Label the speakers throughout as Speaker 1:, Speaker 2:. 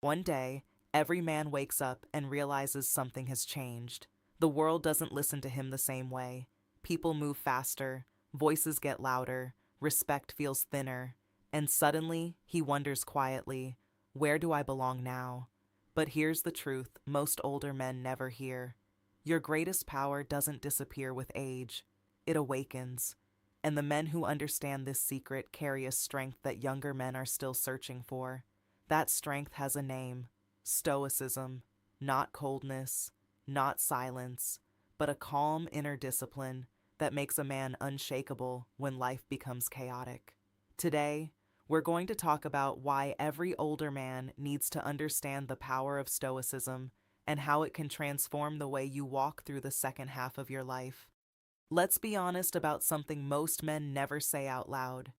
Speaker 1: One day, every man wakes up and realizes something has changed. The world doesn't listen to him the same way. People move faster, voices get louder, respect feels thinner, and suddenly he wonders quietly, where do I belong now? But here's the truth most older men never hear. Your greatest power doesn't disappear with age, it awakens. And the men who understand this secret carry a strength that younger men are still searching for. That strength has a name: Stoicism, not coldness, not silence, but a calm inner discipline that makes a man unshakable when life becomes chaotic. Today, we're going to talk about why every older man needs to understand the power of Stoicism and how it can transform the way you walk through the second half of your life. Let's be honest about something most men never say out loud.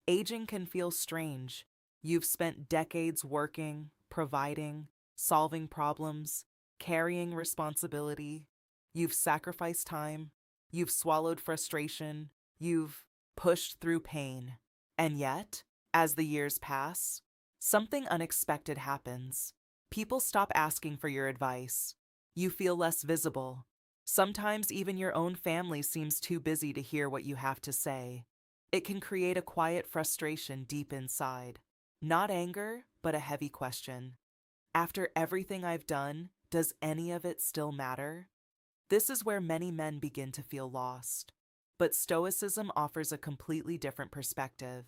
Speaker 1: Aging can feel strange. You've spent decades working, providing, solving problems, carrying responsibility. You've sacrificed time. You've swallowed frustration. You've pushed through pain. And yet, as the years pass, something unexpected happens. People stop asking for your advice. You feel less visible. Sometimes even your own family seems too busy to hear what you have to say. It can create a quiet frustration deep inside. Not anger, but a heavy question. After everything I've done, does any of it still matter? This is where many men begin to feel lost. But Stoicism offers a completely different perspective.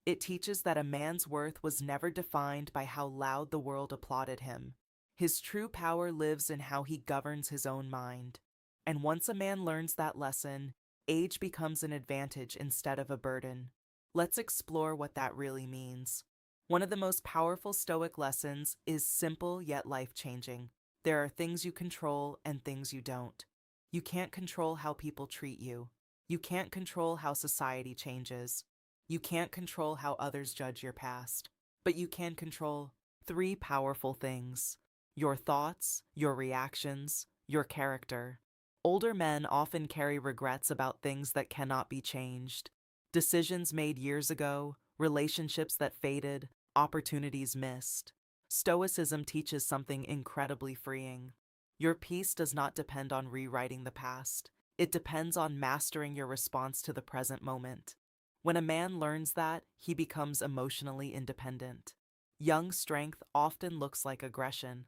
Speaker 1: It teaches that a man's worth was never defined by how loud the world applauded him. His true power lives in how he governs his own mind. And once a man learns that lesson, age becomes an advantage instead of a burden. Let's explore what that really means. One of the most powerful Stoic lessons is simple yet life-changing. There are things you control and things you don't. You can't control how people treat you. You can't control how society changes. You can't control how others judge your past. But you can control three powerful things: your thoughts, your reactions, your character. Older men often carry regrets about things that cannot be changed. Decisions made years ago, relationships that faded, opportunities missed. Stoicism teaches something incredibly freeing. Your peace does not depend on rewriting the past. It depends on mastering your response to the present moment. When a man learns that, he becomes emotionally independent. Young strength often looks like aggression,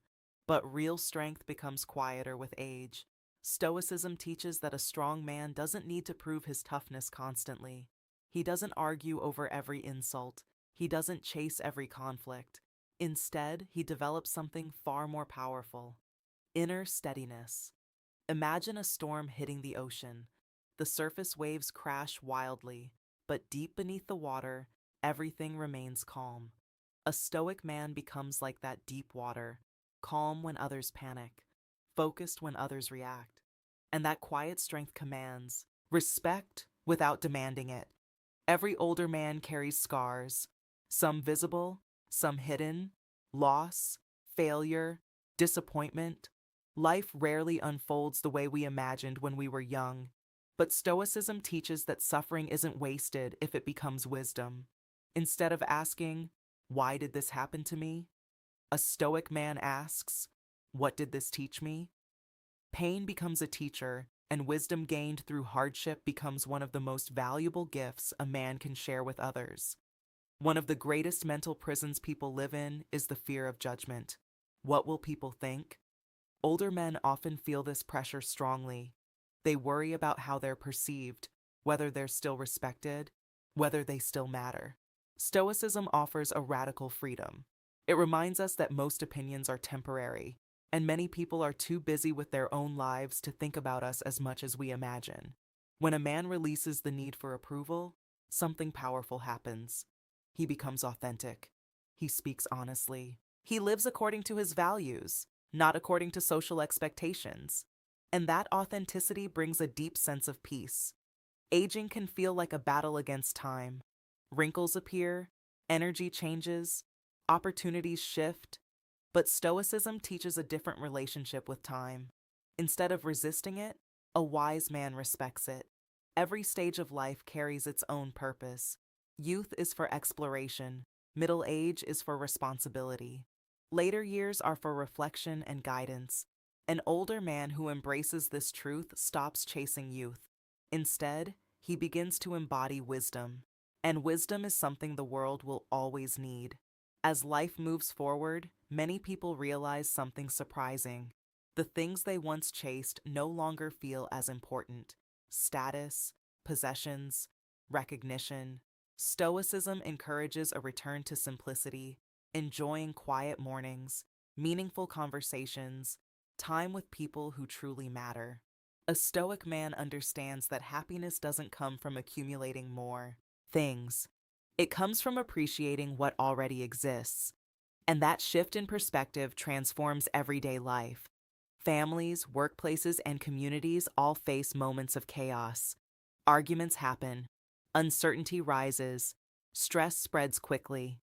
Speaker 1: but real strength becomes quieter with age. Stoicism teaches that a strong man doesn't need to prove his toughness constantly. He doesn't argue over every insult. He doesn't chase every conflict. Instead, he develops something far more powerful: inner steadiness. Imagine a storm hitting the ocean. The surface waves crash wildly, but deep beneath the water, everything remains calm. A stoic man becomes like that deep water, calm when others panic, focused when others react. And that quiet strength commands respect without demanding it. Every older man carries scars, some visible, some hidden: loss, failure, disappointment. Life rarely unfolds the way we imagined when we were young, but Stoicism teaches that suffering isn't wasted if it becomes wisdom. Instead of asking, "Why did this happen to me?" a Stoic man asks, "What did this teach me?" Pain becomes a teacher, and wisdom gained through hardship becomes one of the most valuable gifts a man can share with others. One of the greatest mental prisons people live in is the fear of judgment. What will people think? Older men often feel this pressure strongly. They worry about how they're perceived, whether they're still respected, whether they still matter. Stoicism offers a radical freedom. It reminds us that most opinions are temporary, and many people are too busy with their own lives to think about us as much as we imagine. When a man releases the need for approval, something powerful happens. He becomes authentic. He speaks honestly. He lives according to his values, not according to social expectations. And that authenticity brings a deep sense of peace. Aging can feel like a battle against time. Wrinkles appear, energy changes, opportunities shift, but Stoicism teaches a different relationship with time. Instead of resisting it, a wise man respects it. Every stage of life carries its own purpose. Youth is for exploration. Middle age is for responsibility. Later years are for reflection and guidance. An older man who embraces this truth stops chasing youth. Instead, he begins to embody wisdom. And wisdom is something the world will always need. As life moves forward, many people realize something surprising. The things they once chased no longer feel as important. Status, possessions, recognition. Stoicism encourages a return to simplicity, enjoying quiet mornings, meaningful conversations, time with people who truly matter. A Stoic man understands that happiness doesn't come from accumulating more things. It comes from appreciating what already exists. And that shift in perspective transforms everyday life. Families, workplaces, and communities all face moments of chaos. Arguments happen, uncertainty rises, stress spreads quickly.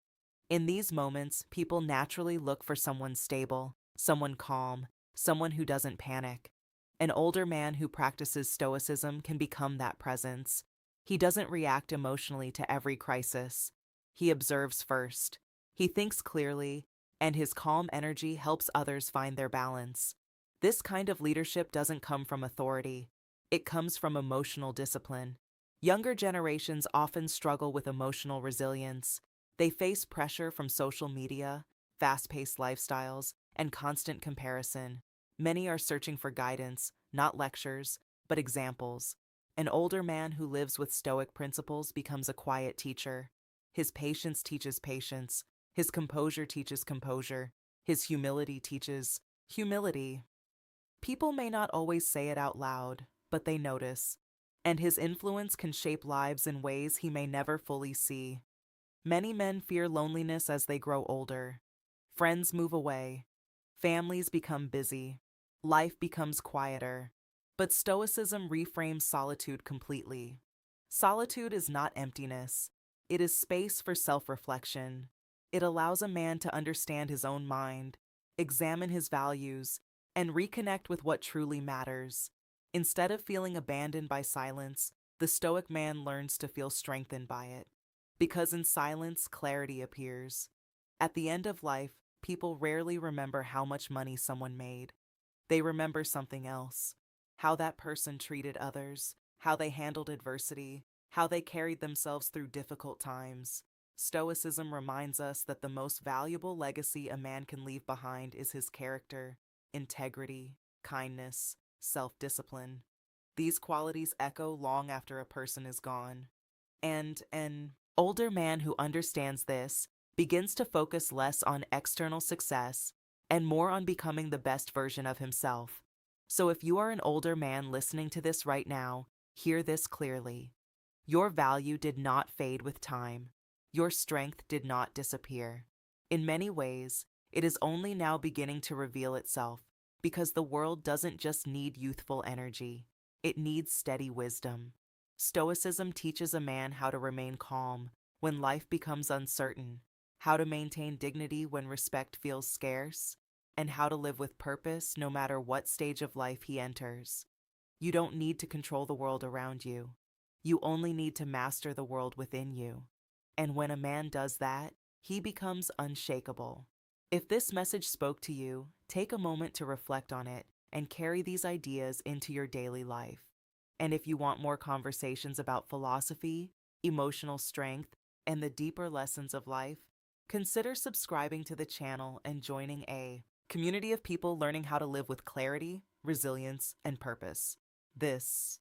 Speaker 1: In these moments, people naturally look for someone stable, someone calm, someone who doesn't panic. An older man who practices Stoicism can become that presence. He doesn't react emotionally to every crisis. He observes first. He thinks clearly, and his calm energy helps others find their balance. This kind of leadership doesn't come from authority. It comes from emotional discipline. Younger generations often struggle with emotional resilience. They face pressure from social media, fast-paced lifestyles, and constant comparison. Many are searching for guidance, not lectures, but examples. An older man who lives with Stoic principles becomes a quiet teacher. His patience teaches patience. His composure teaches composure. His humility teaches humility. People may not always say it out loud, but they notice. And his influence can shape lives in ways he may never fully see. Many men fear loneliness as they grow older. Friends move away. Families become busy. Life becomes quieter. But Stoicism reframes solitude completely. Solitude is not emptiness. It is space for self-reflection. It allows a man to understand his own mind, examine his values, and reconnect with what truly matters. Instead of feeling abandoned by silence, the Stoic man learns to feel strengthened by it. Because in silence, clarity appears. At the end of life, people rarely remember how much money someone made. They remember something else. How that person treated others, how they handled adversity, how they carried themselves through difficult times. Stoicism reminds us that the most valuable legacy a man can leave behind is his character, integrity, kindness, self-discipline. These qualities echo long after a person is gone. And an older man who understands this begins to focus less on external success and more on becoming the best version of himself. So if you are an older man listening to this right now, hear this clearly. Your value did not fade with time. Your strength did not disappear. In many ways, it is only now beginning to reveal itself, because the world doesn't just need youthful energy. It needs steady wisdom. Stoicism teaches a man how to remain calm when life becomes uncertain, how to maintain dignity when respect feels scarce, and how to live with purpose no matter what stage of life he enters. You don't need to control the world around you. You only need to master the world within you. And when a man does that, he becomes unshakable. If this message spoke to you, take a moment to reflect on it and carry these ideas into your daily life. And if you want more conversations about philosophy, emotional strength, and the deeper lessons of life, consider subscribing to the channel and joining a community of people learning how to live with clarity, resilience, and purpose. This